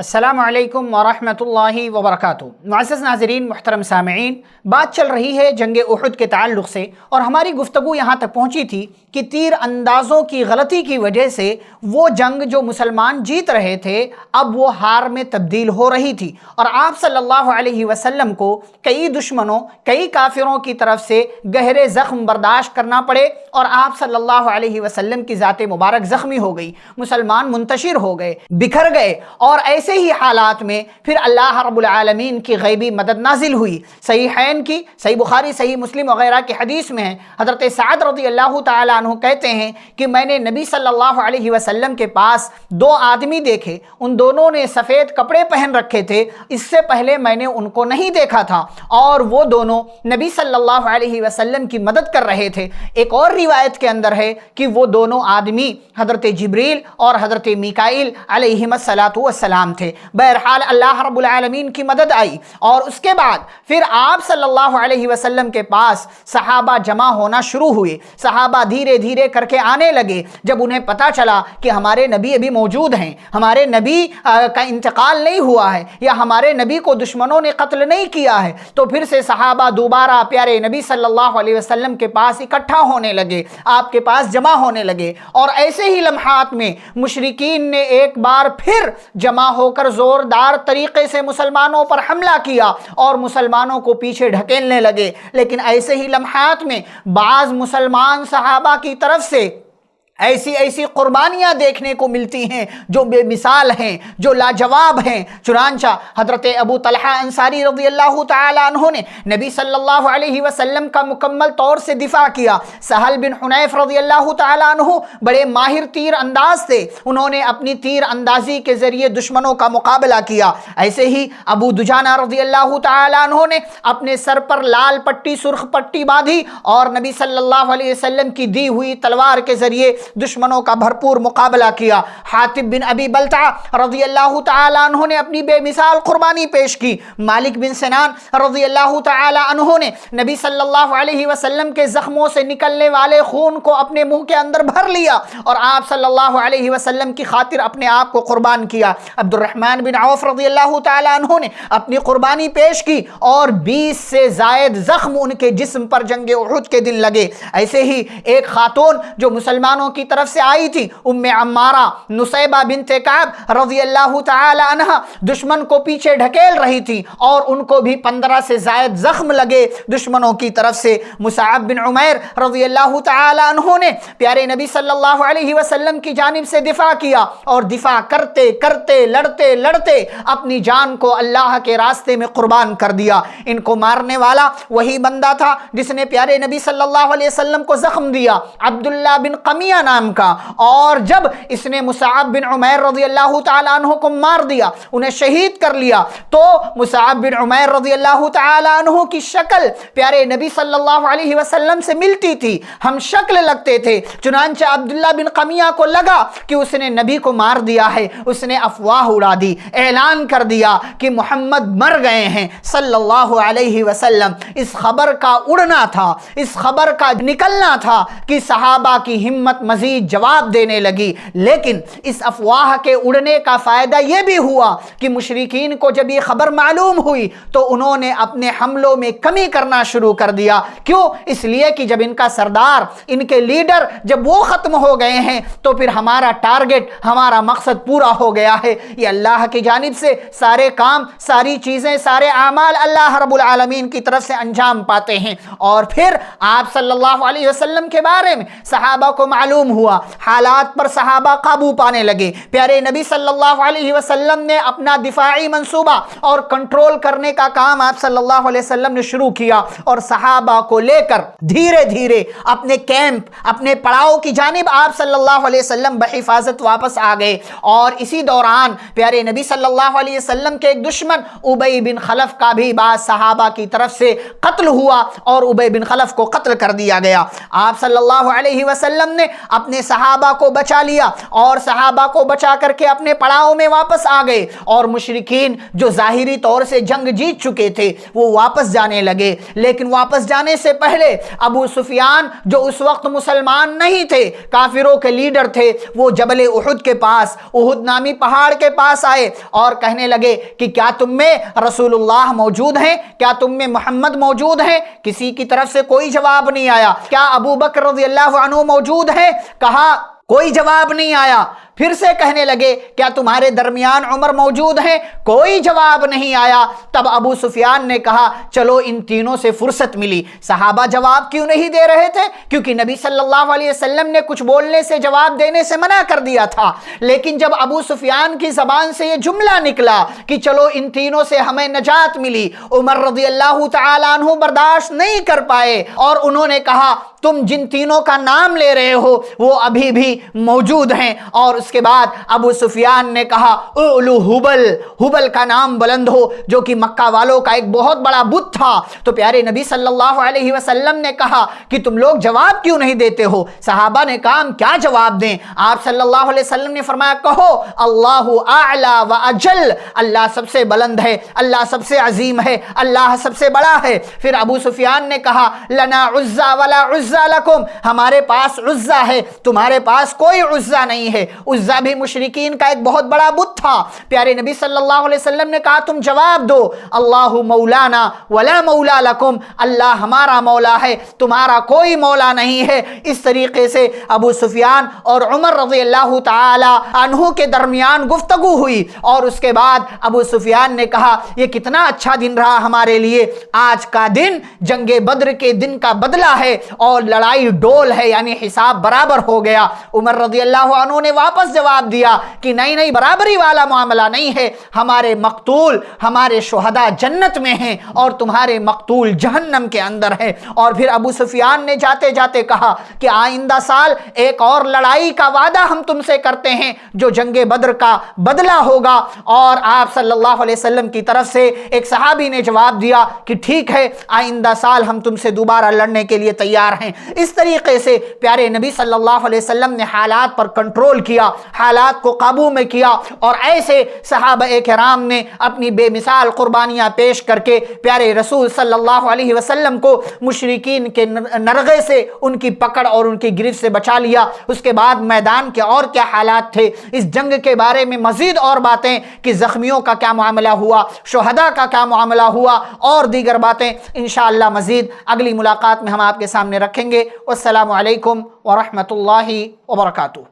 السلام علیکم ورحمۃ اللہ وبرکاتہ۔ معزز ناظرین، محترم سامعین، بات چل رہی ہے جنگ احد کے تعلق سے، اور ہماری گفتگو یہاں تک پہنچی تھی کہ تیر اندازوں کی غلطی کی وجہ سے وہ جنگ جو مسلمان جیت رہے تھے اب وہ ہار میں تبدیل ہو رہی تھی، اور آپ صلی اللہ علیہ وسلم کو کئی دشمنوں، کئی کافروں کی طرف سے گہرے زخم برداشت کرنا پڑے، اور آپ صلی اللہ علیہ وسلم کی ذات مبارک زخمی ہو گئی، مسلمان منتشر ہو گئے، بکھر گئے، اور ایسے ہی حالات میں پھر اللہ رب العالمین کی غیبی مدد نازل ہوئی۔ صحیحین کی، صحیح بخاری، صحیح مسلم وغیرہ کی حدیث میں ہے، حضرت سعد رضی اللہ تعالیٰ عنہ کہتے ہیں کہ میں نے نبی صلی اللہ علیہ وسلم کے پاس دو آدمی دیکھے، ان دونوں نے سفید کپڑے پہن رکھے تھے، اس سے پہلے میں نے ان کو نہیں دیکھا تھا، اور وہ دونوں نبی صلی اللہ علیہ وسلم کی مدد کر رہے تھے۔ ایک اور روایت کے اندر ہے کہ وہ دونوں آدمی حضرت جبریل اور حضرت میکائیل علیہم السلام تھے۔ بہرحال اللہ رب العالمین کی مدد آئی، اور اس کے بعد پھر آپ صلی اللہ علیہ وسلم کے پاس صحابہ جمع ہونا شروع ہوئے، صحابہ دھیرے دھیرے کر کے آنے لگے۔ جب انہیں پتا چلا کہ ہمارے نبی ابھی موجود ہیں، ہمارے نبی کا انتقال نہیں ہوا ہے، یا ہمارے نبی کو دشمنوں نے قتل نہیں کیا ہے، تو پھر سے صحابہ دوبارہ پیارے نبی صلی اللہ علیہ وسلم کے پاس اکٹھا ہونے لگے، آپ کے پاس جمع ہونے لگے، اور ایسے ہی لمحات میں مشرکین نے ایک بار پھر جمع ہو کر زوردار طریقے سے مسلمانوں پر حملہ کیا اور مسلمانوں کو پیچھے ڈھکیلنے لگے۔ لیکن ایسے ہی لمحات میں بعض مسلمان صحابہ کی طرف سے ایسی قربانیاں دیکھنے کو ملتی ہیں جو بے مثال ہیں، جو لاجواب ہیں۔ چنانچہ حضرت ابو طلحہ انصاری رضی اللہ تعالیٰ عنہ نے نبی صلی اللہ علیہ وسلم کا مکمل طور سے دفاع کیا۔ سہل بن حنیف رضی اللہ تعالیٰ عنہ بڑے ماہر تیر انداز تھے، انہوں نے اپنی تیر اندازی کے ذریعے دشمنوں کا مقابلہ کیا۔ ایسے ہی ابو دجانہ رضی اللہ تعالیٰ عنہ نے اپنے سر پر لال پٹی، سرخ پٹی باندھی، اور نبی صلی اللہ علیہ وسلم کی دی ہوئی تلوار کے ذریعے دشمنوں کا بھرپور مقابلہ کیا۔ حاتب بن ابی بلتعہ رضی اللہ تعالیٰ عنہ نے اپنی بے مثال قربانی پیش کی۔ مالک بن سنان رضی اللہ تعالیٰ عنہ نے نبی صلی اللہ علیہ وسلم کے زخموں سے نکلنے والے خون کو اپنے منہ کے اندر بھر لیا، اور آپ صلی اللہ علیہ وسلم کی خاطر اپنے آپ کو قربان کیا۔ عبد الرحمن بن عوف رضی اللہ تعالیٰ عنہ نے اپنی قربانی پیش کی، اور 20 سے زائد زخم ان کے جسم پر جنگ احد کے دن لگے۔ ایسے ہی ایک خاتون جو مسلمانوں کی طرف سے آئی تھی، ام عمارہ نصیبہ بنت کعب رضی اللہ تعالی عنہ، دشمن کو پیچھے ڈھکیل رہی تھی، اور ان کو بھی 15 سے زائد زخم لگے دشمنوں کی طرف سے۔ مصعب بن عمیر رضی اللہ تعالی عنہ نے پیارے نبی صلی اللہ علیہ وسلم کی جانب سے دفاع کیا، اور دفاع کرتے کرتے، لڑتے لڑتے اپنی جان کو اللہ کے راستے میں قربان کر دیا۔ ان کو مارنے والا وہی بندہ تھا جس نے پیارے نبی صلی اللہ علیہ وسلم کو زخم دیا، عبداللہ بن قمیہ نام کا، اور جب اس نے مصعب بن عمیر رضی اللہ تعالیٰ عنہ کو مار دیا، انہیں شہید کر لیا، تو مصعب بن عمیر رضی اللہ تعالیٰ عنہ کی شکل پیارے نبی صلی اللہ علیہ وسلم سے ملتی تھی، ہم شکل لگتے تھے۔ چنانچہ عبداللہ بن قمیہ کو لگا کہ اس نے نبی کو مار دیا ہے، اس نے افواہ اڑا دی، اعلان کر دیا کہ محمد مر گئے ہیں صلی اللہ علیہ وسلم۔ اس خبر کا اڑنا تھا، اس خبر کا نکلنا تھا کہ صحابہ کی ہمت مزید جواب دینے لگی، لیکن اس افواہ کے اڑنے کا فائدہ یہ بھی ہوا کہ مشرکین کو جب یہ خبر معلوم ہوئی تو انہوں نے اپنے حملوں میں کمی کرنا شروع کر دیا۔ کیوں؟ اس لیے کہ جب ان کا سردار، ان کے لیڈر جب وہ ختم ہو گئے ہیں تو پھر ہمارا ٹارگٹ، ہمارا مقصد پورا ہو گیا ہے۔ یہ اللہ کی جانب سے سارے کام، ساری چیزیں، سارے اعمال اللہ رب العالمین کی طرف سے انجام پاتے ہیں۔ اور پھر آپ صلی اللہ علیہ وسلم کے بارے میں صحابہ کو معلوم ہوا، حالات پر صحابہ قابو پانے لگے، پیارے نبی صلی اللہ علیہ وسلم نے اپنا دفاعی منصوبہ اور کنٹرول کرنے کا کام آپ صلی اللہ علیہ وسلم نے شروع کیا، اور صحابہ کو لے کر دھیرے دھیرے اپنے کیمپ، اپنے پڑاؤ کی جانب آپ صلی اللہ علیہ وسلم بحفاظت واپس آ گئے۔ اور اسی دوران پیارے نبی صلی اللہ علیہ وسلم کے ایک دشمن ابی بن خلف کا بھی بعض صحابہ کی طرف سے قتل ہوا، اور ابی بن خلف کو قتل کر دیا گیا۔ آپ صلی اللہ علیہ وسلم نے اپنے صحابہ کو بچا لیا اور صحابہ کو بچا کر کے اپنے پڑاؤ میں واپس آ گئے، اور مشرکین جو ظاہری طور سے جنگ جیت چکے تھے وہ واپس جانے لگے۔ لیکن واپس جانے سے پہلے ابو سفیان جو اس وقت مسلمان نہیں تھے، کافروں کے لیڈر تھے، وہ جبل احد کے پاس، احد نامی پہاڑ کے پاس آئے اور کہنے لگے کہ کیا تم میں رسول اللہ موجود ہیں؟ کیا تم میں محمد موجود ہیں؟ کسی کی طرف سے کوئی جواب نہیں آیا۔ کیا ابو بکر رضی اللہ عنہ موجود ہیں؟ کہا کوئی جواب نہیں آیا۔ پھر سے کہنے لگے کیا تمہارے درمیان عمر موجود ہیں؟ کوئی جواب نہیں آیا۔ تب ابو سفیان نے کہا چلو ان تینوں سے فرصت ملی۔ صحابہ جواب کیوں نہیں دے رہے تھے؟ کیونکہ نبی صلی اللہ علیہ وسلم نے کچھ بولنے سے، جواب دینے سے منع کر دیا تھا۔ لیکن جب ابو سفیان کی زبان سے یہ جملہ نکلا کہ چلو ان تینوں سے ہمیں نجات ملی، عمر رضی اللہ تعالیٰ عنہ برداشت نہیں کر پائے اور انہوں نے کہا تم جن تینوں کا نام لے رہے ہو وہ ابھی بھی موجود ہیں۔ اور اس کے بعد ابو سفیان نے کہا اولو حبل، حبل کا نام بلند ہو، جو کہ مکہ والوں کا ایک بہت بڑا بت تھا۔ تو پیارے نبی صلی اللہ علیہ وسلم نے کہا کہ تم لوگ جواب کیوں نہیں دیتے ہو؟ صحابہ نے کہا ہم کیا جواب دیں؟ آپ صلی اللہ علیہ وسلم نے فرمایا کہو اللہ اعلی و اجل، اللہ سب سے بلند ہے، اللہ سب سے عظیم ہے، اللہ سب سے بڑا ہے۔ پھر ابو سفیان نے کہا لنا عزا ولا عزا لکم، ہمارے پاس عزا ہے، تمہارے پاس کوئی عزا نہیں ہے۔ عزا بھی مشرکین کا ایک بہت بڑا بت تھا۔ پیارے نبی صلی اللہ علیہ وسلم نے کہا تم جواب دو اللہ مولانا ولا مولا لکم، اللہ ہمارا مولا ہے، تمہارا کوئی مولا نہیں ہے۔ اس طریقے سے ابو سفیان اور عمر رضی اللہ تعالی عنہ کے درمیان گفتگو ہوئی، اور اس کے بعد ابو سفیان نے کہا یہ کتنا اچھا دن رہا ہمارے لیے، آج کا دن جنگ بدر کے دن کا بدلہ ہے اور لڑائی ڈول ہے، یعنی حساب برابر ہو گیا۔ عمر رضی اللہ عنہ نے واپس جواب دیا کہ نہیں برابری والا معاملہ نہیں ہے، ہمارے مقتول، ہمارے شہداء جنت میں ہیں اور تمہارے مقتول جہنم کے اندر ہیں۔ اور پھر ابو سفیان نے جاتے جاتے کہا کہ آئندہ سال ایک اور لڑائی کا وعدہ ہم تم سے کرتے ہیں جو جنگ بدر کا بدلہ ہوگا۔ اور آپ صلی اللہ علیہ وسلم کی طرف سے ایک صحابی نے جواب دیا کہ ٹھیک ہے آئندہ سال ہم تم سے دوبارہ لڑنے کے لیے تیار ہیں۔ اس طریقے سے پیارے نبی صلی اللہ علیہ وسلم نے حالات پر کنٹرول کیا، حالات کو قابو میں کیا، اور ایسے صحابہ کرام نے اپنی بے مثال قربانیاں پیش کر کے پیارے رسول صلی اللہ علیہ وسلم کو مشرکین کے نرغے سے، ان کی پکڑ اور ان کی گرفت سے بچا لیا۔ اس کے بعد میدان کے اور کیا حالات تھے، اس جنگ کے بارے میں مزید اور باتیں کہ زخمیوں کا کیا معاملہ ہوا، شہداء کا کیا معاملہ ہوا، اور دیگر باتیں انشاءاللہ مزید اگلی ملاقات میں ہم آپ کے سامنے رکھیں گے۔ والسلام علیکم ورحمۃ اللہ وبرکاتہ۔